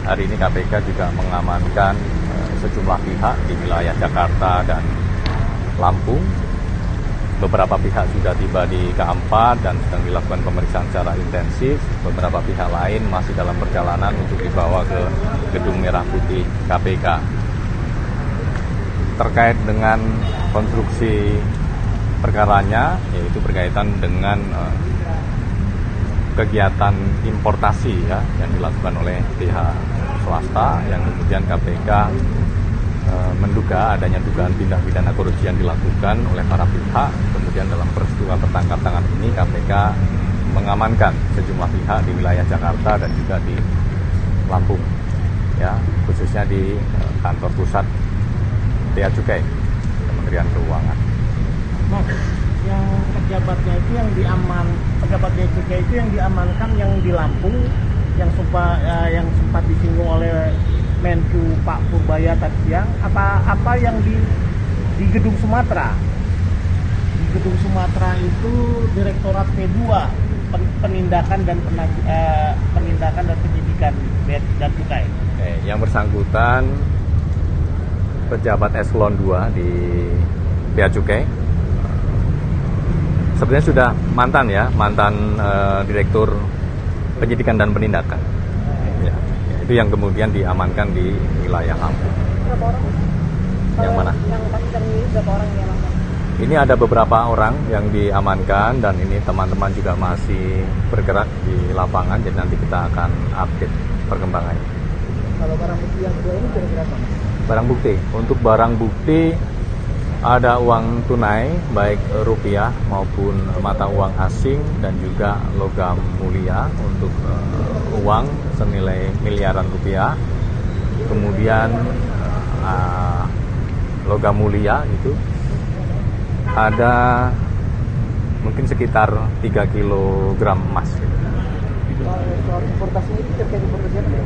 Hari ini KPK juga mengamankan sejumlah pihak di wilayah Jakarta dan Lampung. Beberapa pihak sudah tiba di K4 dan sedang dilakukan pemeriksaan secara intensif. Beberapa pihak lain masih dalam perjalanan untuk dibawa ke Gedung Merah Putih KPK. Terkait dengan konstruksi perkaranya, yaitu berkaitan dengan kegiatan importasi ya yang dilakukan oleh pihak swasta, yang kemudian KPK menduga adanya dugaan tindak pidana korupsi yang dilakukan oleh para pihak. Kemudian dalam peristiwa tertangkap tangan ini KPK mengamankan sejumlah pihak di wilayah Jakarta dan juga di Lampung, ya, khususnya di kantor pusat Bea Cukai Kementerian Keuangan. Mas, yang pejabat Bea Cukai itu yang diamankan yang di Lampung, yang sempat disinggung oleh Menku Pak Purbaya tadi siang, apa yang di Gedung Sumatera? Di Gedung Sumatera itu Direktorat P2 penindakan dan penyidikan Bea dan Cukai. Yang bersangkutan pejabat eselon 2 di Bea Cukai. Sebenarnya sudah mantan Direktur Penyidikan dan Penindakan. Ya, itu yang kemudian diamankan di wilayah Lampung. Berapa orang? Yang mana? Yang tadi ini berapa orang yang diamankan? Ini ada beberapa orang yang diamankan dan ini teman-teman juga masih bergerak di lapangan, jadi nanti kita akan update perkembangannya. Kalau barang bukti yang kedua ini kira-kira apa? Barang bukti, untuk barang bukti ada uang tunai baik rupiah maupun mata uang asing dan juga logam mulia untuk uang senilai miliaran rupiah. Kemudian logam mulia itu ada mungkin sekitar 3 kg emas. Soal importasi ini terkait importasi apa ya?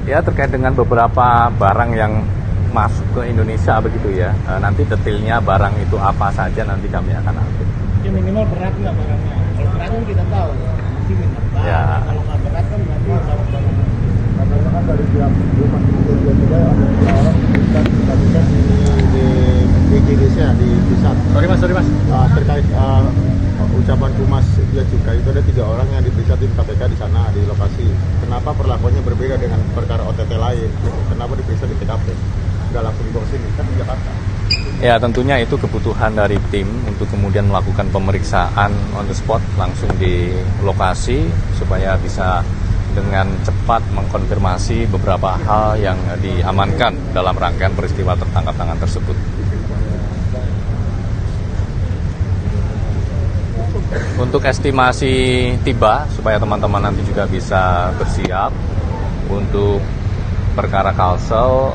Ya, terkait dengan beberapa barang yang masuk ke Indonesia begitu ya. Nanti detailnya barang itu apa saja nanti kami akan update. Ya minimal berat nggak barangnya? Kalau berat kan kita tahu, pasti minimal. Ya. Kalau nggak berat kan berarti barang-barang. Katanya kan dari pihak Humas juga ada orang kita di Indonesia di pusat. Sorry mas. Terkait ucapan Humas Bea Cukai itu ada 3 orang yang diperiksa tim KPK di sana di lokasi. Kenapa perlakuannya berbeda dengan perkara OTT lain? Kenapa diperiksa di TKP? Nggak langsung dibawa sini kan di Jakarta. Ya, tentunya itu kebutuhan dari tim untuk kemudian melakukan pemeriksaan on the spot langsung di lokasi supaya bisa dengan cepat mengkonfirmasi beberapa hal yang diamankan dalam rangkaian peristiwa tertangkap tangan tersebut. Untuk estimasi tiba supaya teman-teman nanti juga bisa bersiap untuk perkara Kalsel,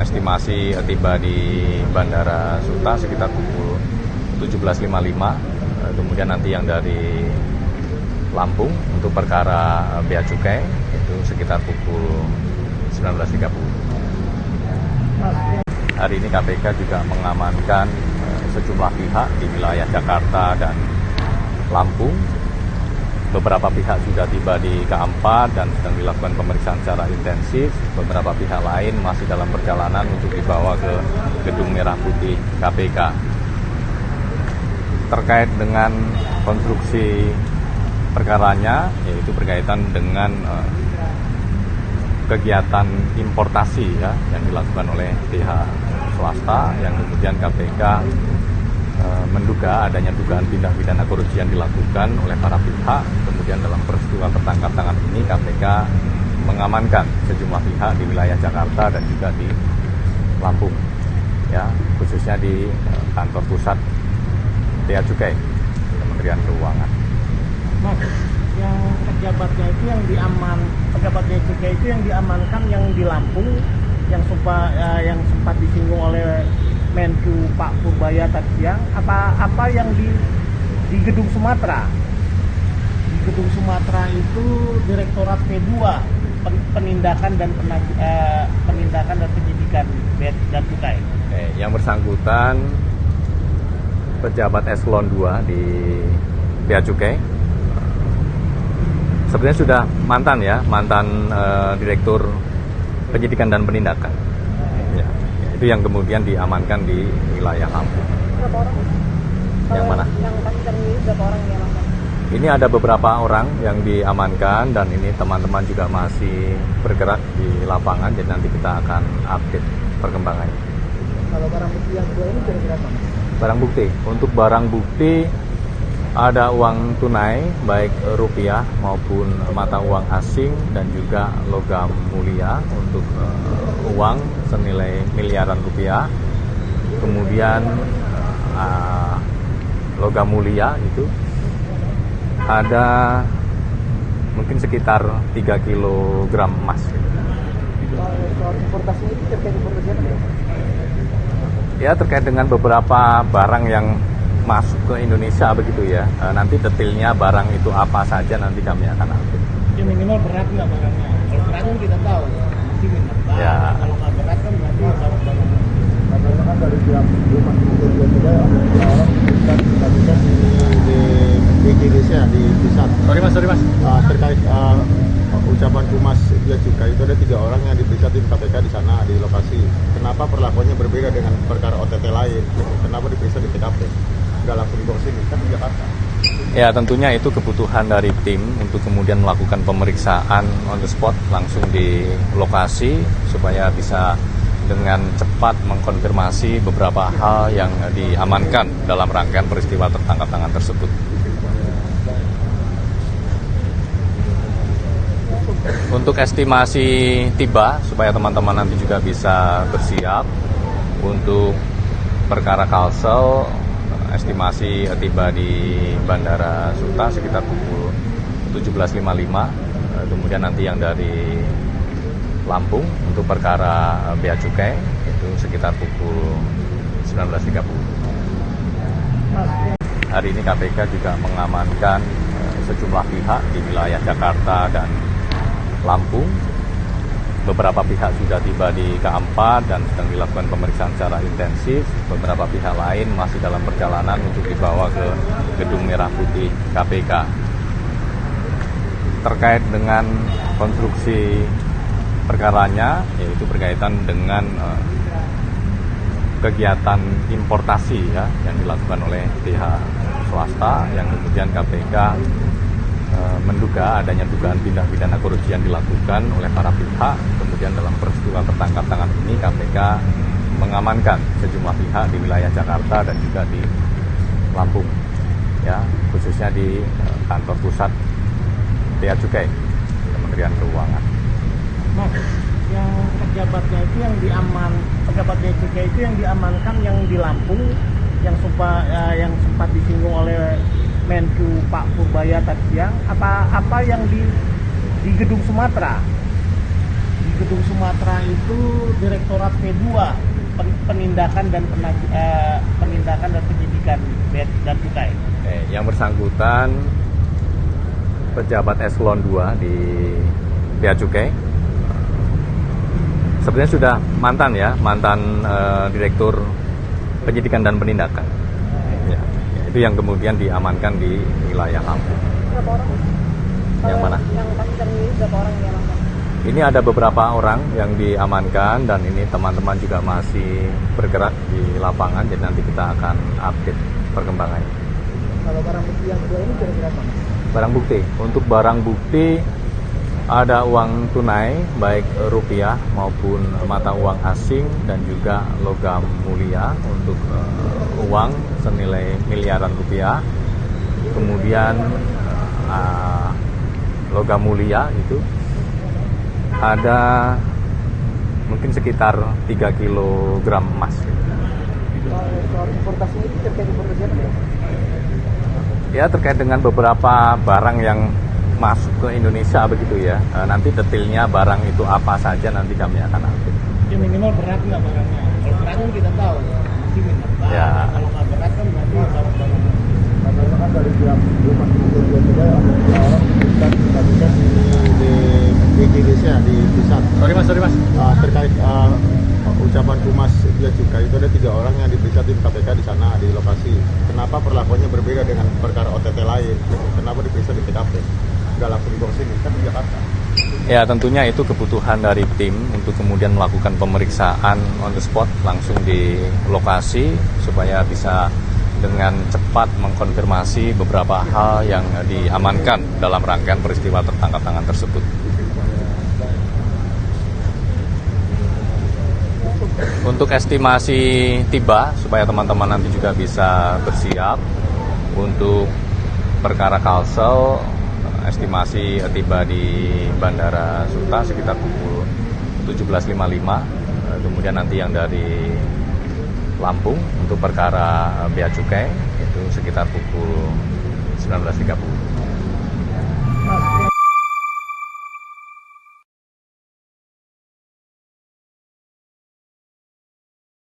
estimasi tiba di Bandara Suta sekitar pukul 17.55. Kemudian nanti yang dari Lampung untuk perkara Bea Cukai itu sekitar pukul 19.30. Hari ini KPK juga mengamankan sejumlah pihak di wilayah Jakarta dan Lampung. Beberapa pihak sudah tiba di K4 dan sedang dilakukan pemeriksaan secara intensif. Beberapa pihak lain masih dalam perjalanan untuk dibawa ke Gedung Merah Putih KPK. Terkait dengan konstruksi perkaranya, yaitu berkaitan dengan kegiatan importasi ya yang dilakukan oleh pihak swasta, yang kemudian KPK menduga adanya dugaan tindak pidana korupsi yang dilakukan oleh para pihak. Kemudian dalam peristiwa tertangkap tangan ini KPK mengamankan sejumlah pihak di wilayah Jakarta dan juga di Lampung, ya, khususnya di kantor pusat Bea Cukai Kementerian Keuangan. Mas, yang pejabat Bea Cukai itu yang diamankan yang di Lampung, yang sempat disinggung oleh Menku Pak Purbaya tadi siang, apa yang di Gedung Sumatera? Di Gedung Sumatera itu Direktorat P2 penindakan dan penyidikan Bea dan Cukai. Yang bersangkutan pejabat eselon 2 di Bea Cukai. Sebenarnya sudah mantan ya, mantan Direktur Penyidikan dan Penindakan. Ya, itu yang kemudian diamankan di wilayah Lampung. Berapa orang? Yang mana? Yang kasus ini berapa orang yang diamankan? Ini ada beberapa orang yang diamankan dan ini teman-teman juga masih bergerak di lapangan, jadi nanti kita akan update perkembangannya. Kalau barang bukti yang kedua ini kira-kira apa? Barang bukti, untuk barang bukti ada uang tunai baik rupiah maupun mata uang asing dan juga logam mulia untuk uang senilai miliaran rupiah. Kemudian logam mulia itu ada mungkin sekitar 3 kg emas. Soal importasi ini terkait importasi apa ya? Ya, terkait dengan beberapa barang yang masuk ke Indonesia begitu ya. Nanti detailnya barang itu apa saja nanti kami akan update. Ya minimal berat nggak barangnya? Kalau berat kan kita tahu, masih mineral. Ya. Kalau nggak berat kan berarti barang-barang. Katanya kan dari pihak rumah sakit juga ada 3 orang diperiksa di Indonesia di pusat. Sorry mas. Terkait ucapan Humas Bea Cukai itu ada 3 orang yang diperiksa tim KPK di sana di lokasi. Kenapa perlakuannya berbeda dengan perkara OTT lain? Kenapa diperiksa di TKP? Nggak langsung dibawa sini kan di Jakarta. Ya, tentunya itu kebutuhan dari tim untuk kemudian melakukan pemeriksaan on the spot langsung di lokasi supaya bisa dengan cepat mengkonfirmasi beberapa hal yang diamankan dalam rangkaian peristiwa tertangkap tangan tersebut. Untuk estimasi tiba supaya teman-teman nanti juga bisa bersiap untuk perkara Kalsel, estimasi tiba di Bandara Suta sekitar pukul 17.55. Kemudian nanti yang dari Lampung untuk perkara Bea Cukai itu sekitar pukul 19.30. Hari ini KPK juga mengamankan sejumlah pihak di wilayah Jakarta dan Lampung. Beberapa pihak sudah tiba di K4 dan sedang dilakukan pemeriksaan secara intensif. Beberapa pihak lain masih dalam perjalanan untuk dibawa ke Gedung Merah Putih KPK. Terkait dengan konstruksi perkaranya, yaitu berkaitan dengan kegiatan importasi ya yang dilakukan oleh pihak swasta yang kemudian KPK menduga adanya dugaan tindak pidana korupsi yang dilakukan oleh para pihak. Kemudian dalam peristiwa tertangkap tangan ini KPK mengamankan sejumlah pihak di wilayah Jakarta dan juga di Lampung, ya khususnya di kantor pusat Bea Cukai Kementerian Keuangan. Mas, yang pejabatnya itu yang pejabat Bea Cukai itu yang diamankan yang di Lampung, yang sempat disinggung oleh Menku Pak Purbaya tadi siang, apa yang di Gedung Sumatera? Di Gedung Sumatera itu Direktorat P2 penindakan dan penyidikan Bea dan Cukai. Yang bersangkutan pejabat eselon 2 di Bea Cukai. Sebenarnya sudah mantan ya, mantan Direktur Penyidikan dan Penindakan. Ya, itu yang kemudian diamankan di wilayah Lampung. Berapa orang? Yang mana? Yang kasus ini berapa orang yang diamankan? Ini ada beberapa orang yang diamankan dan ini teman-teman juga masih bergerak di lapangan, jadi nanti kita akan update perkembangannya. Kalau barang bukti yang kedua ini kira-kira apa? Barang bukti, untuk barang bukti ada uang tunai baik rupiah maupun mata uang asing dan juga logam mulia untuk uang senilai miliaran rupiah. Kemudian logam mulia itu ada mungkin sekitar 3 kg emas. Soal importasi ini terkait importasi apa ya? Ya, terkait dengan beberapa barang yang masuk ke Indonesia begitu ya. Nanti detailnya barang itu apa saja nanti kami akan update. Ya minimal berat nggak barangnya? Kalau berat kan kita tahu, masih mineral. Ya. Kalau nggak berat kan berarti barang-barang. Katanya kan dari pihak rumah sakit juga ada 3 orang diperiksa di Indonesia di pusat. Sorry mas. Terkait ucapan Humas Bea Cukai itu ada 3 orang yang diperiksa tim KPK di sana di lokasi. Kenapa perlakuannya berbeda dengan perkara OTT lain? Kenapa diperiksa di TKP? nggak langsung dibawa sini kan di Jakarta. Ya, tentunya itu kebutuhan dari tim untuk kemudian melakukan pemeriksaan on the spot langsung di lokasi supaya bisa dengan cepat mengkonfirmasi beberapa hal yang diamankan dalam rangkaian peristiwa tertangkap tangan tersebut. Untuk estimasi tiba supaya teman-teman nanti juga bisa bersiap untuk perkara Kalsel, estimasi tiba di Bandara Suta sekitar pukul 17.55. Kemudian nanti yang dari Lampung untuk perkara bea cukai itu sekitar pukul 19.30.